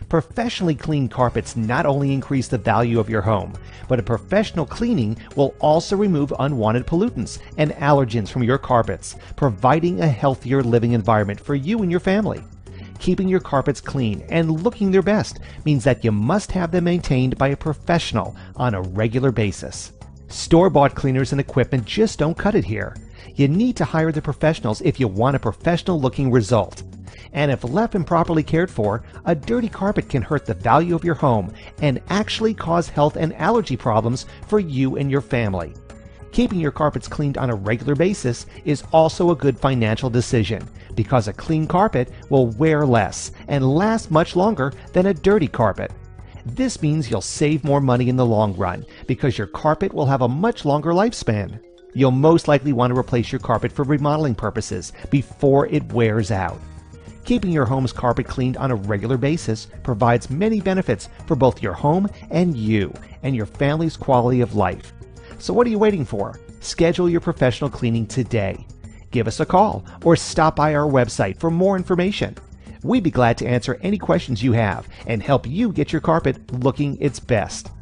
Professionally cleaned carpets not only increase the value of your home, but a professional cleaning will also remove unwanted pollutants and allergens from your carpets, providing a healthier living environment for you and your family. Keeping your carpets clean and looking their best means that you must have them maintained by a professional on a regular basis. Store-bought cleaners and equipment just don't cut it here. You need to hire the professionals if you want a professional-looking result. And if left improperly cared for, a dirty carpet can hurt the value of your home and actually cause health and allergy problems for you and your family. Keeping your carpets cleaned on a regular basis is also a good financial decision because a clean carpet will wear less and last much longer than a dirty carpet. This means you'll save more money in the long run because your carpet will have a much longer lifespan. You'll most likely want to replace your carpet for remodeling purposes before it wears out. Keeping your home's carpet cleaned on a regular basis provides many benefits for both your home and you and your family's quality of life. So what are you waiting for? Schedule your professional cleaning today. Give us a call or stop by our website for more information. We'd be glad to answer any questions you have and help you get your carpet looking its best.